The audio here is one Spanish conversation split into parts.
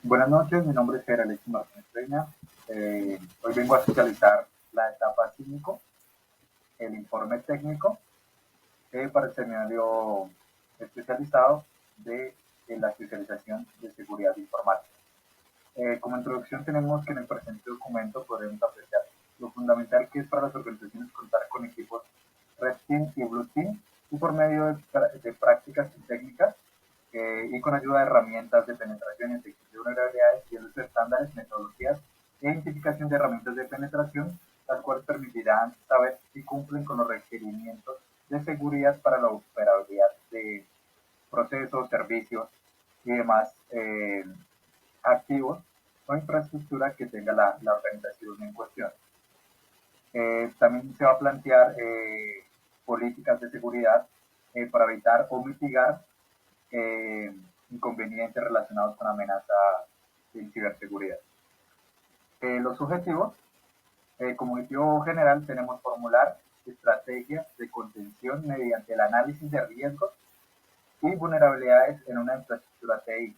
Buenas noches, mi nombre es Gerald Martínez Reina. Hoy vengo a socializar la etapa 5, el informe técnico para el seminario especializado de la especialización de seguridad informática. Como introducción tenemos que en el presente documento podemos apreciar lo fundamental que es para las organizaciones contar con equipos Red Team y Blue Team y por medio de prácticas y técnicas y con ayuda de herramientas de penetración y detección de vulnerabilidades y el uso de estándares, metodologías e identificación de herramientas de penetración, las cuales permitirán saber si cumplen con los requerimientos de seguridad para la operabilidad de procesos, servicios y demás activos o infraestructura que tenga la organización en cuestión. También se va a plantear políticas de seguridad para evitar o mitigar eh, inconvenientes relacionados con amenaza en ciberseguridad. Los objetivos, como objetivo general, tenemos formular estrategias de contención mediante el análisis de riesgos y vulnerabilidades en una infraestructura TI.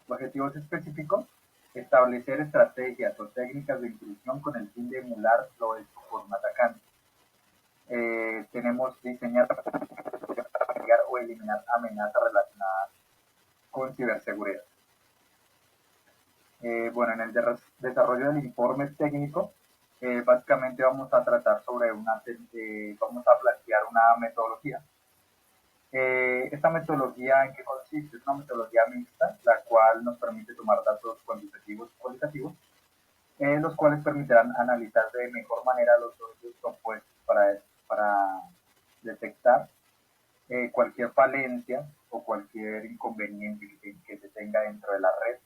Objetivos específicos, establecer estrategias o técnicas de intrusión con el fin de emular lo hecho por un atacante. Tenemos diseñar o eliminar amenazas relacionadas con ciberseguridad. Bueno, en el desarrollo del informe técnico, básicamente vamos a tratar sobre vamos a plantear una metodología. Esta metodología, ¿en qué consiste? Es una metodología mixta, la cual nos permite tomar datos cuantitativos y cualitativos, los cuales permitirán analizar de mejor manera los socios propuestos para detectar cualquier falencia o cualquier inconveniente que se tenga dentro de la red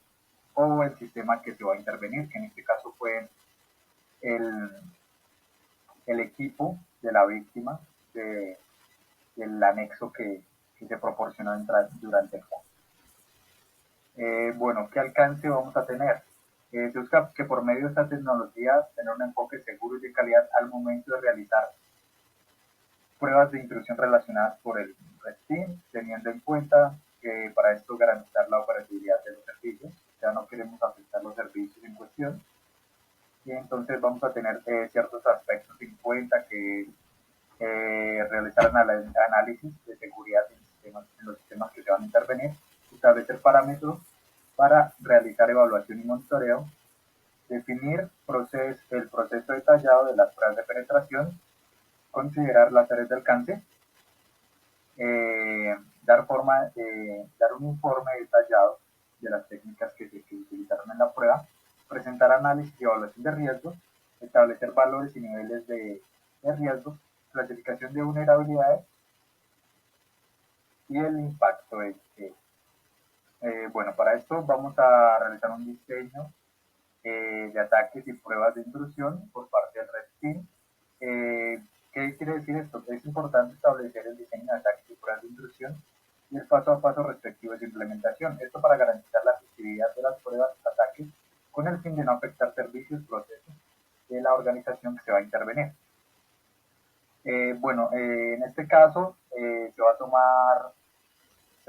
o el sistema que se va a intervenir, que en este caso fue el, el equipo de la víctima del anexo que se proporcionó durante el caso. Bueno, ¿qué alcance vamos a tener? Se busca que por medio de esta tecnología tener un enfoque seguro y de calidad al momento de realizar pruebas de intrusión relacionadas por el Red Team, teniendo en cuenta que para esto garantizar la operatividad de los servicios, ya no queremos afectar los servicios en cuestión, y entonces vamos a tener ciertos aspectos en cuenta que realizar análisis de seguridad en los sistemas que se van a intervenir, establecer parámetros para realizar evaluación y monitoreo, definir el proceso detallado de las pruebas de penetración, considerar las áreas de alcance, dar un informe detallado de las técnicas que se utilizaron en la prueba, presentar análisis y evaluación de riesgos, establecer valores y niveles de riesgos, clasificación de vulnerabilidades y el impacto bueno, para esto vamos a realizar un diseño de ataques y pruebas de intrusión por parte del Red Team. ¿Qué quiere decir esto? Es importante establecer el diseño de ataques y pruebas de intrusión y el paso a paso respectivo de su implementación. Esto para garantizar la efectividad de las pruebas de ataques con el fin de no afectar servicios, procesos de la organización que se va a intervenir. Bueno, en este caso se va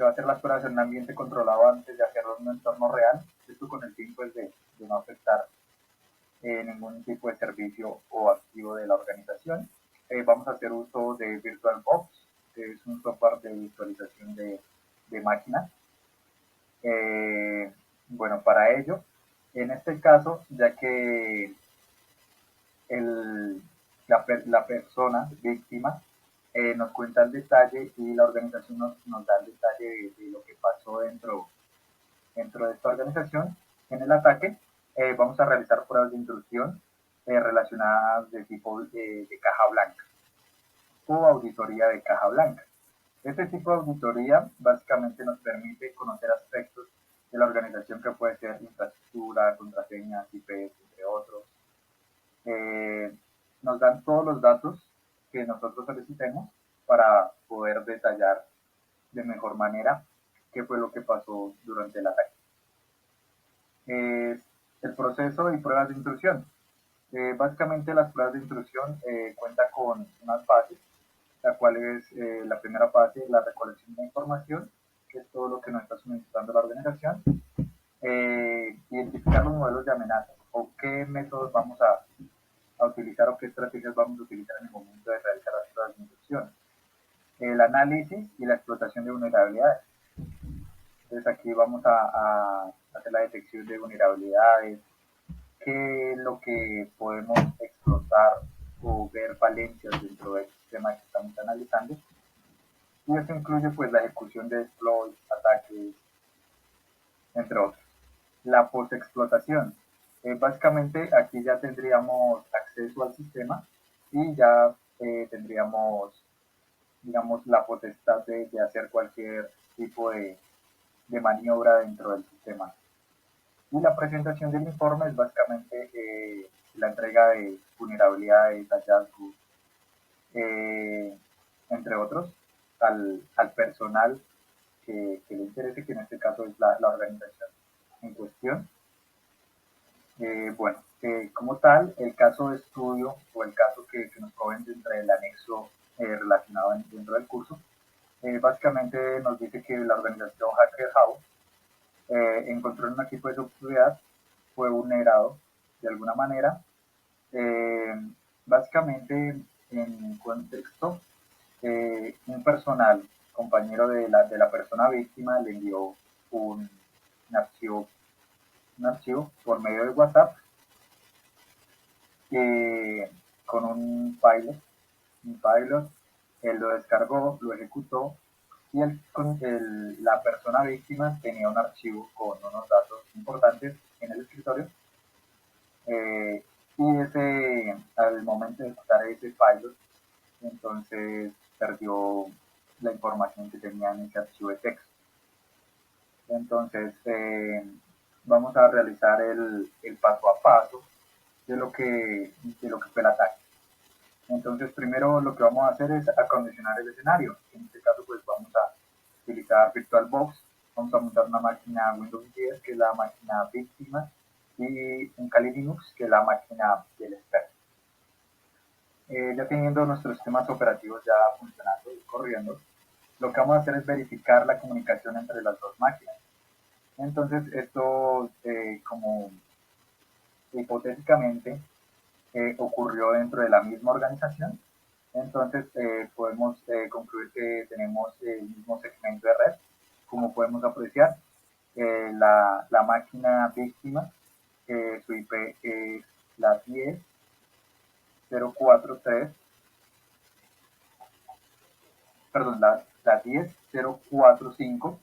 a hacer las pruebas en un ambiente controlado antes de hacerlo en un entorno real, esto con el fin pues, de no afectar ningún tipo de servicio o activo de la organización. Vamos a hacer uso de VirtualBox, que es un software de virtualización de máquinas. Bueno, para ello, en este caso, ya que el, la persona víctima nos cuenta el detalle y la organización nos da el detalle de lo que pasó dentro de esta organización en el ataque, vamos a realizar pruebas de intrusión relacionadas de tipo de caja blanca o auditoría de caja blanca. Este tipo de auditoría básicamente nos permite conocer aspectos de la organización que puede ser infraestructura, contraseñas, IPs, entre otros. Eh, Nos dan todos los datos que nosotros solicitemos para poder detallar de mejor manera qué fue lo que pasó durante el ataque. El proceso y pruebas de intrusión. Básicamente las pruebas de intrusión cuentan con unas fases, la cual es la primera fase, la recolección de información, que es todo lo que nuestras explotando la organización, identificar los modelos de amenaza o qué métodos vamos a utilizar o qué estrategias vamos a utilizar en el momento de realizar las transmisiones, el análisis y la explotación de vulnerabilidades. Entonces aquí vamos a hacer la detección de vulnerabilidades, qué es lo que podemos explotar o ver falencias dentro del sistema que estamos analizando. Y eso incluye pues la ejecución de exploits, ataques, entre otros. La postexplotación. Básicamente aquí ya tendríamos acceso al sistema y ya tendríamos, digamos, la potestad de hacer cualquier tipo de maniobra dentro del sistema. Y la presentación del informe es básicamente la entrega de vulnerabilidades, hallazgos, entre otros, al personal que le interese, que en este caso es la organización en cuestión. Bueno, como tal, el caso de estudio o el caso que nos proveen dentro del anexo relacionado dentro del curso, básicamente nos dice que la organización Hacker House encontró en un equipo de seguridad, fue vulnerado de alguna manera. Básicamente, en contexto, un personal, compañero de la persona víctima, le envió un, un archivo por medio de WhatsApp con un pilot, él lo descargó, lo ejecutó y la persona víctima tenía un archivo con unos datos importantes en el escritorio y al momento de ejecutar ese pilot, entonces perdió la información que tenía en ese archivo de texto. Entonces vamos a realizar el paso a paso de lo que fue el ataque. Entonces primero lo que vamos a hacer es acondicionar el escenario. En este caso pues vamos a utilizar VirtualBox, vamos a montar una máquina Windows 10 que es la máquina víctima y un Kali Linux que es la máquina del experto. Ya teniendo nuestros sistemas operativos ya funcionando y corriendo, lo que vamos a hacer es verificar la comunicación entre las dos máquinas. Entonces esto como hipotéticamente ocurrió dentro de la misma organización, entonces podemos concluir que tenemos el mismo segmento de red. Como podemos apreciar, la máquina víctima, su IP es la 10.043, perdón, la 10.045,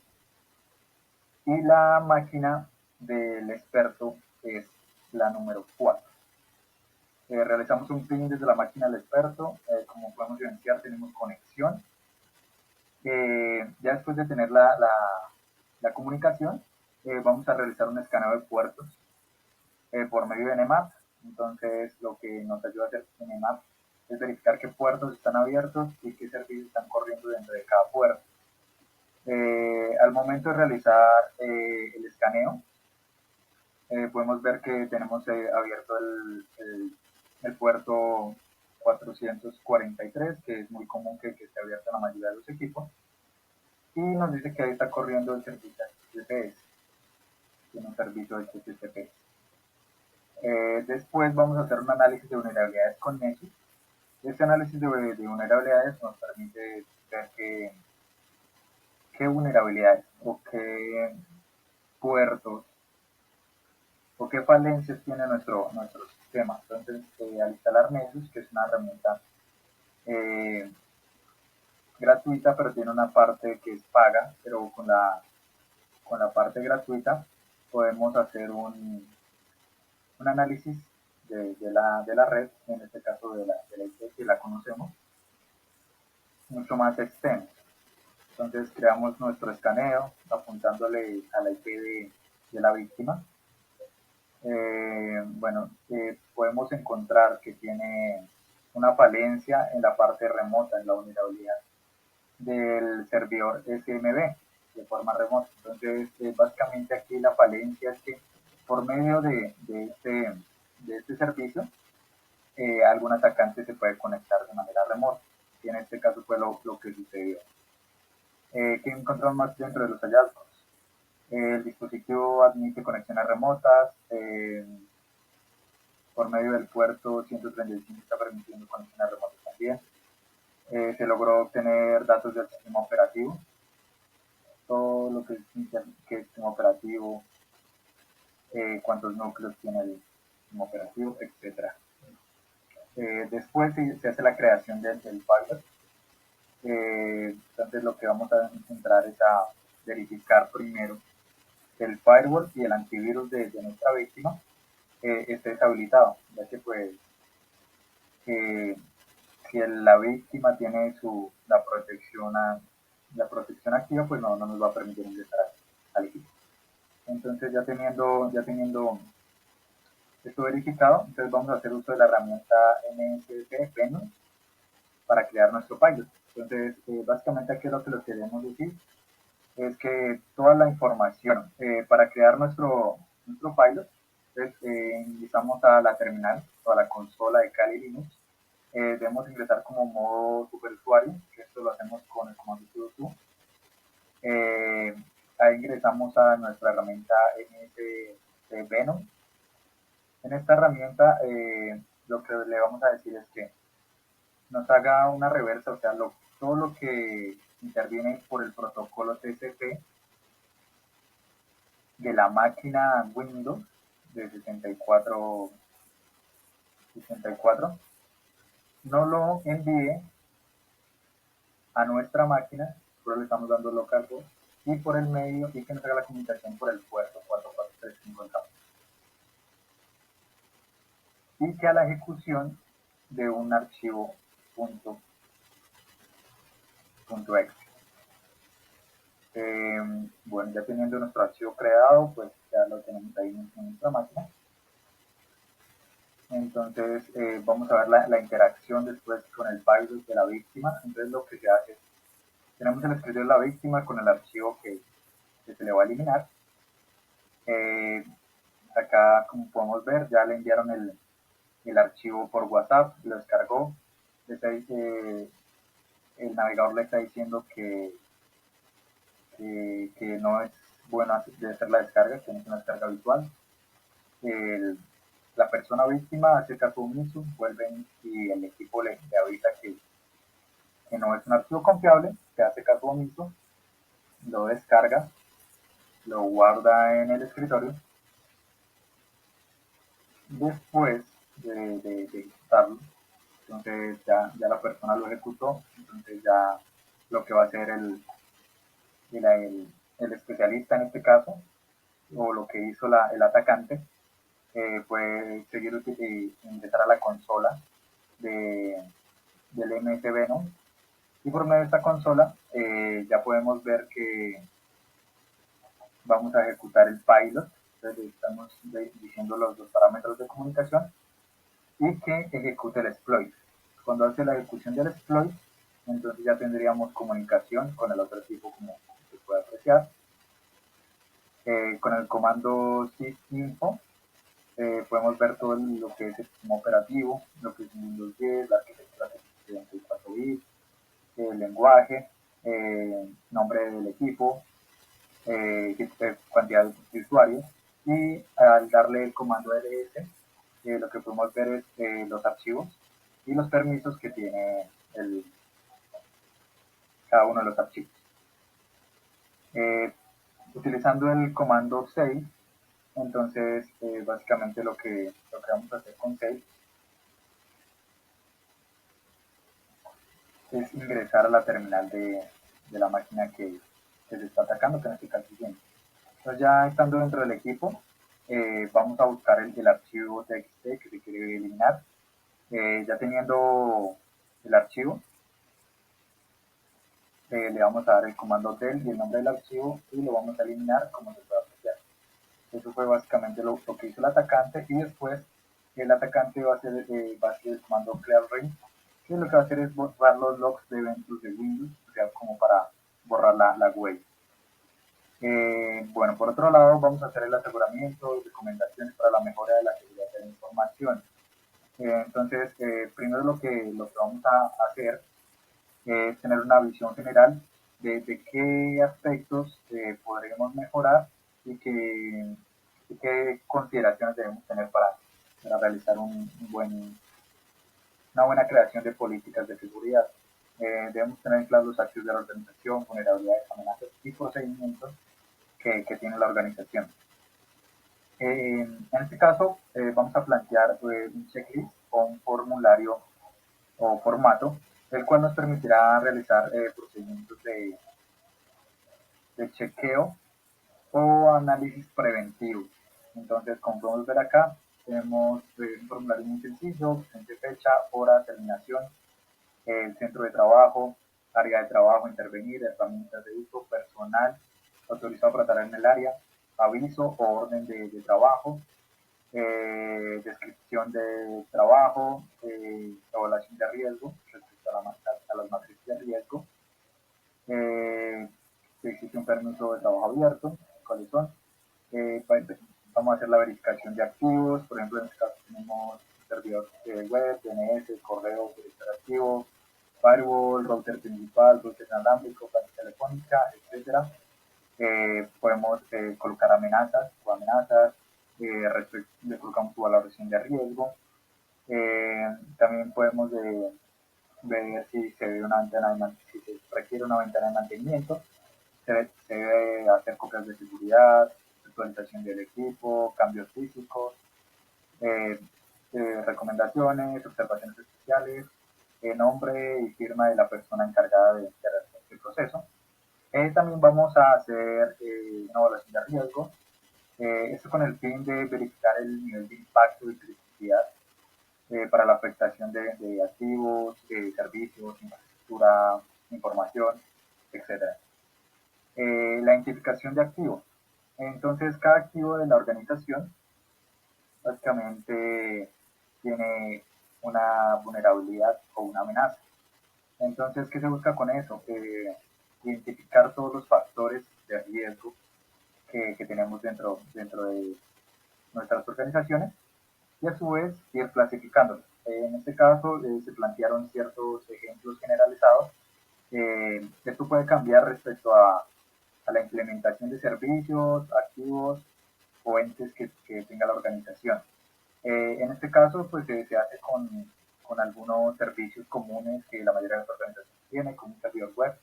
y la máquina del experto es la número 4. Realizamos un ping desde la máquina del experto, como podemos evidenciar tenemos conexión. Ya después de tener la comunicación, vamos a realizar un escaneo de puertos por medio de Nmap. Entonces lo que nos ayuda a hacer Nmap es verificar qué puertos están abiertos y qué servicios están corriendo dentro de cada puerto. Al momento de realizar el escaneo, podemos ver que tenemos abierto el puerto 443, que es muy común que esté abierto en la mayoría de los equipos, y nos dice que ahí está corriendo el servicio HTTPS, tiene un servicio HTTPS. Después vamos a hacer un análisis de vulnerabilidades con Nessus. Este análisis de vulnerabilidades nos permite ver qué vulnerabilidades o qué puertos o qué falencias tiene nuestro sistema. Entonces, al instalar Nessus, que es una herramienta gratuita, pero tiene una parte que es paga, pero con la parte gratuita podemos hacer un análisis de la red, en este caso de la IP que la conocemos, mucho más extenso. Entonces creamos nuestro escaneo apuntándole a la IP de la víctima. Bueno, podemos encontrar que tiene una falencia en la parte remota, en la vulnerabilidad del servidor SMB de forma remota. Entonces, básicamente aquí la falencia es que por medio de este servicio, algún atacante se puede conectar de manera remota. Y en este caso fue lo que sucedió. ¿Qué encontramos más dentro de los hallazgos? El dispositivo admite conexiones remotas. Por medio del puerto 135 está permitiendo conexiones remotas también. Se logró obtener datos del sistema operativo, todo lo que es sistema operativo, cuántos núcleos tiene el sistema operativo, etcétera. Después se hace la creación del pilot. Entonces lo que vamos a entrar es a verificar primero que el firewall y el antivirus de nuestra víctima esté deshabilitado, ya que pues si la víctima tiene la protección activa, pues no nos va a permitir ingresar al equipo. Entonces ya teniendo esto verificado, entonces vamos a hacer uso de la herramienta MSP Venom para crear nuestro pilot. Entonces, básicamente aquí lo que les queremos decir es que toda la información para crear nuestro pilot, entonces ingresamos a la terminal o a la consola de Kali Linux. Debemos ingresar como modo superusuario, que esto lo hacemos con el comando sudo. Ahí ingresamos a nuestra herramienta MS Venom. En esta herramienta lo que le vamos a decir es que nos haga una reversa, o sea, todo lo que interviene por el protocolo TCP de la máquina Windows de 64, no lo envíe a nuestra máquina, por le estamos dando localhost, y por el medio, y que nos haga la comunicación por el puerto 4435 y que a la ejecución de un archivo .exe. Bueno, ya teniendo nuestro archivo creado, pues ya lo tenemos ahí en nuestra máquina. Entonces vamos a ver la interacción después con el pilot de la víctima. Entonces lo que se hace es, tenemos el escritorio de la víctima con el archivo que se le va a eliminar. Acá, como podemos ver, ya le enviaron el archivo por WhatsApp, lo descargó. El navegador le está diciendo que no es bueno de hacer la descarga, que no es una descarga habitual. La persona víctima hace caso omiso, vuelven y el equipo le avisa que no es un archivo confiable, que hace caso omiso, lo descarga, lo guarda en el escritorio. Después de ejecutarlo, entonces ya la persona lo ejecutó, entonces ya lo que va a hacer el especialista en este caso, o lo que hizo el atacante, fue seguir ingresar a la consola del MSB, ¿no? Y por medio de esta consola ya podemos ver que vamos a ejecutar el pilot. Entonces estamos diciendo los dos parámetros de comunicación y que ejecute el exploit. Cuando hace la ejecución del exploit, entonces ya tendríamos comunicación con el otro equipo, como se puede apreciar. Con el comando sysinfo podemos ver todo lo que es el sistema operativo, lo que es Windows 10, la arquitectura de 64 bits, el lenguaje, nombre del equipo, cantidad de usuarios, y al darle el comando ls, lo que podemos ver es los archivos y los permisos que tiene cada uno de los archivos. Utilizando el comando save, entonces básicamente lo que vamos a hacer con save es ingresar a la terminal de la máquina que se está atacando, que en este caso es bien. Entonces ya estando dentro del equipo, vamos a buscar el archivo txt que se quiere eliminar. Ya teniendo el archivo, le vamos a dar el comando del y el nombre del archivo y lo vamos a eliminar, como se puede apreciar. Eso fue básicamente lo que hizo el atacante, y después el atacante va a hacer el comando clear range, que lo que va a hacer es borrar los logs de eventos de Windows, o sea, como para borrar la web. Bueno, por otro lado, vamos a hacer el aseguramiento y recomendaciones para la mejora de la seguridad de la información. Entonces, primero lo que vamos a hacer es tener una visión general de qué aspectos podremos mejorar y qué consideraciones debemos tener para realizar una buena creación de políticas de seguridad. Debemos tener claros los actos de la organización, vulnerabilidades, amenazas y procedimientos que tiene la organización. En este caso, vamos a plantear un checklist o un formulario o formato, el cual nos permitirá realizar procedimientos de chequeo o análisis preventivo. Entonces, como podemos ver acá, tenemos un formulario muy sencillo, presente fecha, hora, terminación, el centro de trabajo, área de trabajo, intervenir, herramientas de uso, personal autorizado para trabajar en el área, aviso o orden de trabajo, descripción de trabajo, evaluación de riesgo respecto a las matrices de riesgo, si existe un permiso de trabajo abierto, cuáles son. Vamos a hacer la verificación de activos, por ejemplo, en este caso tenemos servidor web, DNS, correo, activo, firewall, router principal, router inalámbrico, plan telefónica, etcétera. Podemos colocar amenazas, le colocamos su valoración de riesgo. También podemos ver si se ve una ventana si se requiere una ventana de mantenimiento, se debe hacer copias de seguridad, actualización del equipo, cambios físicos, eh, recomendaciones, observaciones especiales, nombre y firma de la persona encargada de realizar este proceso. También vamos a hacer una evaluación de riesgo, esto con el fin de verificar el nivel de impacto y criticidad para la afectación de activos, servicios, infraestructura, información, etcétera. La identificación de activos. Entonces, cada activo de la organización básicamente tiene una vulnerabilidad o una amenaza. Entonces, ¿qué se busca con eso? Identificar todos los factores de riesgo que tenemos dentro de nuestras organizaciones y a su vez ir clasificándolos. En este caso se plantearon ciertos ejemplos generalizados. Esto puede cambiar respecto a la implementación de servicios, activos o entes que tenga la organización. En este caso, pues se hace con algunos servicios comunes que la mayoría de las organizaciones tiene, como un servidor web,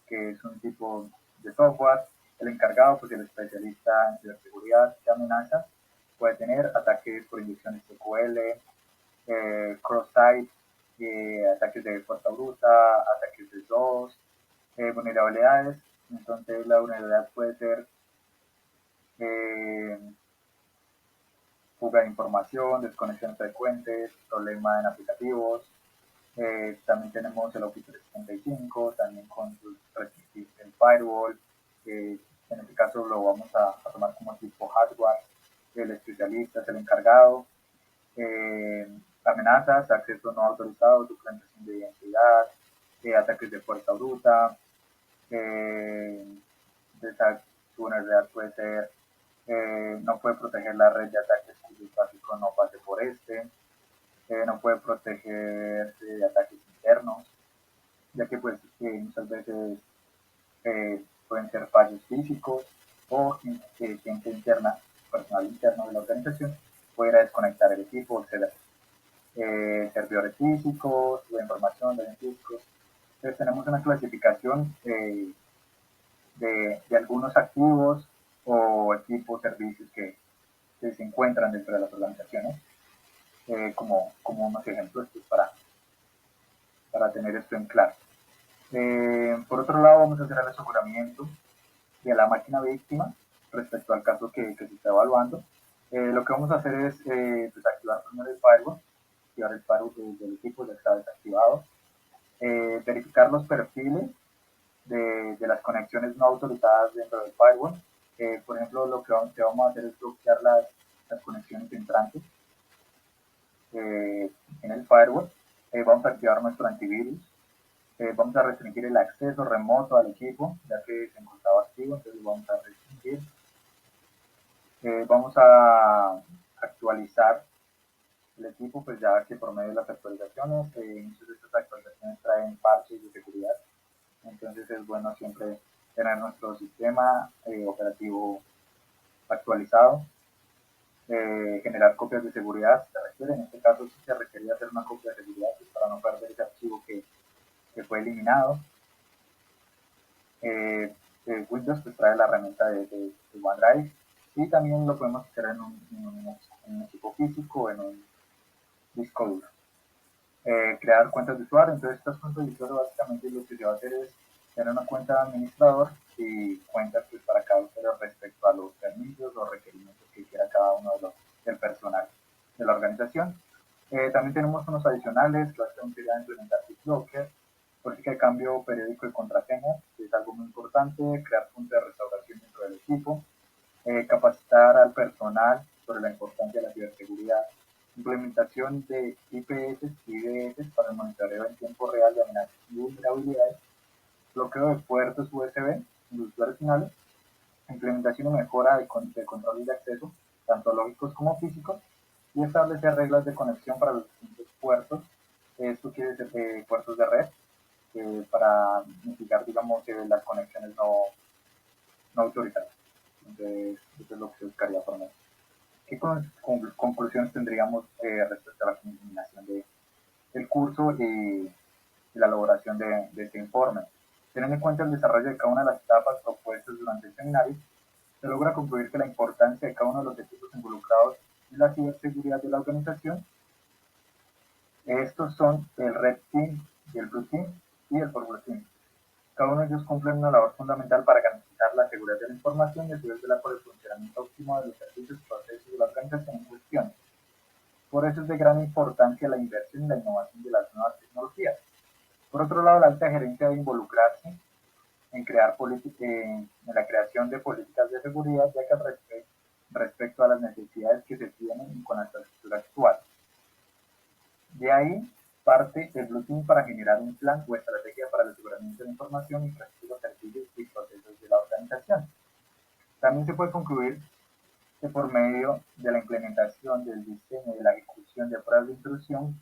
que es un tipo de software. El encargado, pues el especialista en ciberseguridad y amenazas, puede tener ataques por inyecciones SQL, cross-site, ataques de fuerza bruta, ataques de DOS, vulnerabilidades. Entonces la vulnerabilidad puede ser eh, fuga de información, desconexiones frecuentes, problema en aplicativos. También tenemos el Office 365, también con el firewall, en este caso lo vamos a tomar como tipo hardware, el especialista es el encargado, amenazas, acceso no autorizado, suplantación de identidad, ataques de fuerza bruta, eh, su vulnerabilidad puede ser no puede proteger la red de ataques cuyo tráfico no pase por no puede protegerse de ataques internos, ya que pues muchas veces pueden ser fallos físicos o gente interna, personal interno de la organización, pudiera desconectar el equipo, etc. Servidores físicos, la información de físicos. Entonces tenemos una clasificación de algunos activos o equipos, servicios que se encuentran dentro de las organizaciones, como unos ejemplos pues, para tener esto en claro. Por otro lado, vamos a hacer el aseguramiento de la máquina víctima respecto al caso que se está evaluando. Lo que vamos a hacer es desactivar primero el firewall, activar el firewall del equipo, ya está desactivado, verificar los perfiles de las conexiones no autorizadas dentro del firewall. Por ejemplo, lo que vamos a hacer es bloquear las conexiones entrantes en el firewall. Vamos a activar nuestro antivirus. Vamos a restringir el acceso remoto al equipo, ya que se encontraba activo, entonces lo vamos a restringir. Vamos a actualizar el equipo, pues ya que por medio de las actualizaciones, muchas de estas actualizaciones traen parches de seguridad, entonces es bueno siempre tener nuestro sistema operativo actualizado, generar copias de seguridad, si se requiere. En este caso, sí se requería hacer una copia de seguridad pues, para no perder ese archivo que fue eliminado. Windows pues, trae la herramienta de OneDrive y también lo podemos hacer en un equipo físico o en un disco duro. Crear cuentas de usuario. Entonces, estas cuentas de usuario básicamente lo que se va a hacer es tener una cuenta de administrador y cuentas pues, para cada usuario respecto a los permisos o requerimientos que quiera cada uno del personal de la organización. También tenemos unos adicionales que básicamente sería implementar BitLocker, política de cambio periódico de contraseña, que es algo muy importante, crear puntos de restauración dentro del equipo, capacitar al personal sobre la importancia de la ciberseguridad, implementación de IPS y IDS para el monitoreo en tiempo real de amenazas y vulnerabilidades, bloqueo de puertos USB en los usuarios finales, implementación y mejora de controles de acceso, tanto lógicos como físicos, y establecer reglas de conexión para los distintos puertos. Esto quiere decir puertos de red, para mitigar, digamos, las conexiones no autorizadas. Entonces, eso es lo que se buscaría por medio. ¿Qué conclusiones tendríamos respecto a la culminación del curso y la elaboración de este informe? Teniendo en cuenta el desarrollo de cada una de las etapas propuestas durante el seminario, se logra concluir que la importancia de cada uno de los equipos involucrados en la ciberseguridad de la organización, estos son el Red Team, el Blue Team y el Purple Team. Cada uno de ellos cumple una labor fundamental para garantizar la seguridad de la información y asegurarse por el funcionamiento óptimo de los servicios y procesos de la organización en cuestión. Por eso es de gran importancia la inversión y la innovación de las nuevas tecnologías. Por otro lado, la alta gerencia debe involucrarse en la creación de políticas de seguridad, ya que respecto a las necesidades que se tienen con la estructura actual. De ahí parte el Blue Team para generar un plan o estrategia para el aseguramiento de la información, infraestructura, servicios y procesos de la organización. También se puede concluir que por medio de la implementación del diseño y de la ejecución de pruebas de intrusión,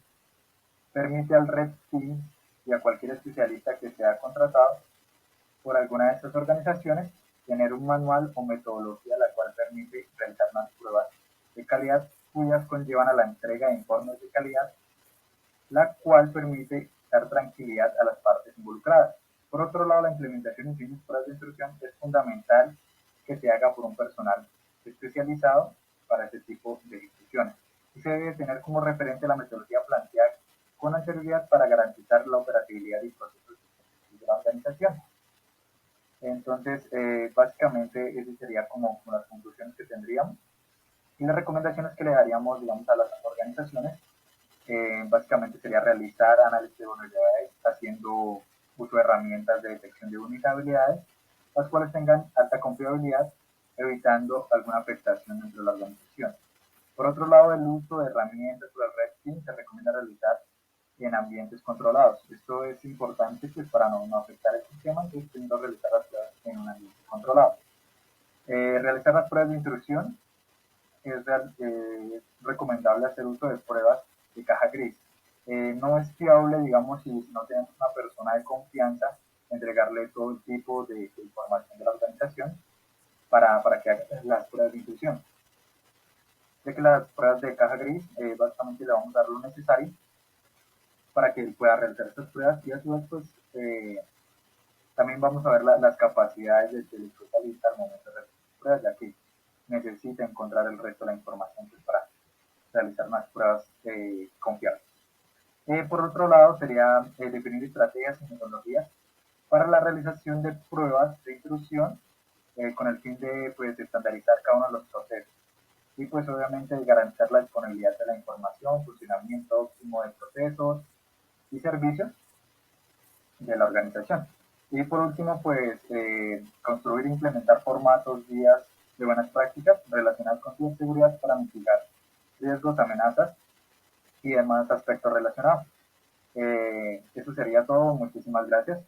permite al Red Team y a cualquier especialista que sea contratado por alguna de estas organizaciones tener un manual o metodología la cual permite realizar unas pruebas de calidad cuyas conllevan a la entrega de informes de calidad, la cual permite dar tranquilidad a las partes involucradas. Por otro lado, la implementación y fines pruebas de instrucción es fundamental que se haga por un personal especializado para este tipo de ejecuciones. Y se debe tener como referente la metodología planteada con anterioridad para garantizar la operatividad y procesos de la organización. Entonces, básicamente, esas serían como las conclusiones que tendríamos. Y las recomendaciones que le daríamos, digamos, a las organizaciones, básicamente sería realizar análisis de vulnerabilidades haciendo uso de herramientas de detección de vulnerabilidades, las cuales tengan alta confiabilidad, evitando alguna afectación dentro de la organización. Por otro lado, el uso de herramientas o el Red Team se recomienda realizar en ambientes controlados. Esto es importante pues, para no afectar el sistema, entonces teniendo realizar las pruebas en un ambiente controlado. Realizar las pruebas de intrusión es recomendable hacer uso de pruebas de caja gris. No es fiable, digamos, si no tenemos una persona de confianza, entregarle todo el tipo de información de la organización para que haga las pruebas de intrusión. Ya que las pruebas de caja gris, básicamente le vamos a dar lo necesario para que él pueda realizar estas pruebas y a su vez, pues, también vamos a ver las capacidades del especialista al momento de realizar las pruebas, ya que necesita encontrar el resto de la información pues, para realizar unas pruebas confiables. Por otro lado, sería definir estrategias y metodologías para la realización de pruebas de intrusión con el fin de pues, estandarizar cada uno de los procesos y pues obviamente garantizar la disponibilidad de la información, funcionamiento óptimo de procesos y servicios de la organización. Y por último, pues construir e implementar formatos, guías de buenas prácticas relacionadas con ciberseguridad para mitigar riesgos, amenazas y demás aspectos relacionados. Eso sería todo. Muchísimas gracias.